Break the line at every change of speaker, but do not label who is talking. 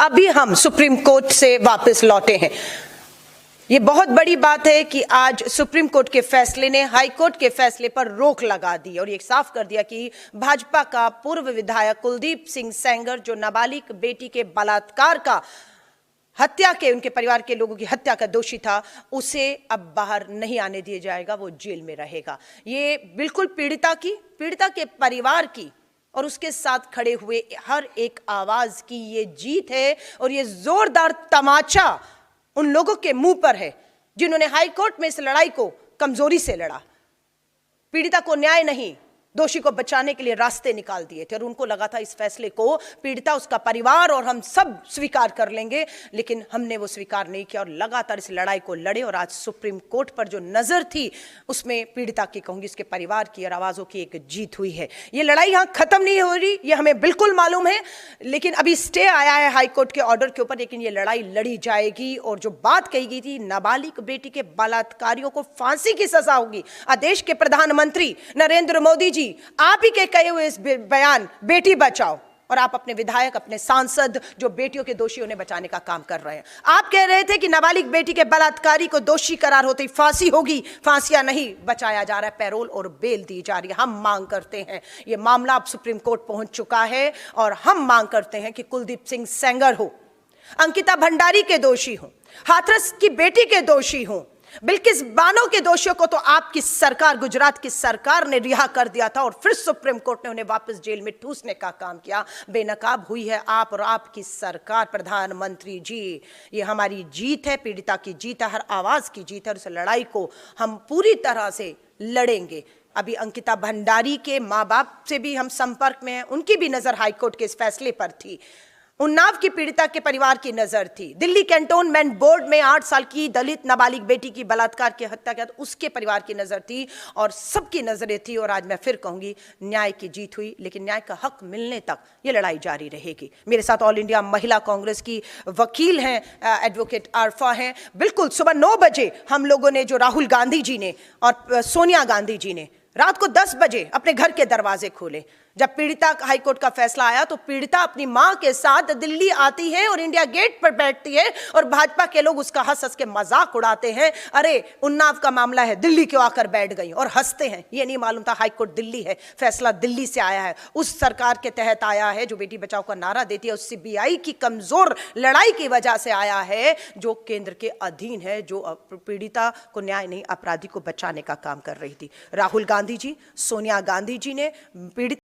अभी हम supreme court से वापस लौटे हैं। ये बहुत बड़ी बात है कि आज सुप्रीम कोर्ट के फैसले ने हाई कोर्ट के फैसले पर रोक लगा दी और ये साफ कर दिया कि भाजपा का पूर्व विधायक कुलदीप सिंह सेंगर, जो नाबालिग बेटी के बलात्कार का हत्या के उनके परिवार के लोगों की हत्या का दोषी था, उसे अब बाहर नहीं आने दिया जाएगा, वो जेल में रहेगा। ये बिल्कुल पीड़िता के परिवार की और उसके साथ खड़े हुए हर एक आवाज की ये जीत है और ये जोरदार तमाचा उन लोगों के मुंह पर है जिन्होंने हाई कोर्ट में इस लड़ाई को कमजोरी से लड़ा। पीड़िता को न्याय नहीं, दोषी को बचाने के लिए रास्ते निकाल दिए थे और उनको लगा था इस फैसले को पीड़िता, उसका परिवार और हम सब स्वीकार कर लेंगे, लेकिन हमने वो स्वीकार नहीं किया और लगातार इस लड़ाई को लड़े। और आज सुप्रीम कोर्ट पर जो नजर थी उसमें पीड़िता की, कहूंगी उसके परिवार की और आवाजों की एक जीत हुई है। ये लड़ाई यहां खत्म नहीं हो रही, ये हमें बिल्कुल मालूम है, लेकिन अभी स्टे आया है हाई कोर्ट के ऑर्डर के ऊपर, लेकिन ये लड़ाई लड़ी जाएगी। और जो बात कही गई थी नाबालिग बेटी के बलात्कारियों को फांसी की सजा होगी, देश के प्रधानमंत्री नरेंद्र मोदी जी आप ही के कहे हुए इस बयान बेटी बचाओ, और आप अपने विधायक, अपने सांसद जो बेटियों के दोषी उन्हें बचाने का काम कर रहे हैं, आप कह रहे थे कि नाबालिग बेटी के बलात्कारी को दोषी करार होते ही फांसी होगी, फांसियां नहीं, बचाया जा रहा है, पैरोल और बेल दी जा रही है। हम मांग करते हैं, ये मामला अब सुप्रीम कोर्ट पहुंच चुका है और हम मांग करते हैं कि कुलदीप सिंह सेंगर हो, अंकिता भंडारी के दोषी हो, हाथरस की बेटी के दोषी हो, बिल्किस बानो के दोषियों को तो आपकी सरकार, गुजरात की सरकार ने रिहा कर दिया था और फिर सुप्रीम कोर्ट ने उन्हें वापस जेल में ठूसने का काम किया। बेनकाब हुई है आप और आपकी सरकार, प्रधानमंत्री जी। ये हमारी जीत है, पीड़िता की जीत है, हर आवाज की जीत है और उस लड़ाई को हम पूरी तरह से लड़ेंगे। अभी अंकिता भंडारी के माँ बाप से भी हम संपर्क में हैं, उनकी भी नजर हाईकोर्ट के इस फैसले पर थी। उन्नाव की पीड़िता के परिवार की नजर थी। दिल्ली कैंटोनमेंट बोर्ड में 8 साल की दलित नाबालिग बेटी की बलात्कार की हत्या किया, उसके परिवार की नजर थी और सबकी नजरें थी। और आज मैं फिर कहूंगी, न्याय की जीत हुई, लेकिन न्याय का हक मिलने तक ये लड़ाई जारी रहेगी। मेरे साथ ऑल इंडिया महिला कांग्रेस की वकील हैं, एडवोकेट आरफा हैं। बिल्कुल सुबह 9 बजे हम लोगों ने, जो राहुल गांधी जी ने और सोनिया गांधी जी ने रात को 10 बजे अपने घर के दरवाजे खोले। जब पीड़िता हाईकोर्ट का फैसला आया तो पीड़िता अपनी मां के साथ दिल्ली आती है और इंडिया गेट पर बैठती है और भाजपा के लोग उसका हंस हंस के मजाक उड़ाते हैं, अरे उन्नाव का मामला है, दिल्ली क्यों आकर बैठ गई, और हंसते हैं। ये नहीं मालूम था हाईकोर्ट दिल्ली है, फैसला दिल्ली से आया है, उस सरकार के तहत आया है जो बेटी बचाओ का नारा देती है, उस सीबीआई की कमजोर लड़ाई की वजह से आया है, जो केंद्र के अधीन है, जो पीड़िता को न्याय नहीं, अपराधी को बचाने का काम कर रही थी। राहुल गांधी जी, सोनिया गांधी जी ने पीड़ित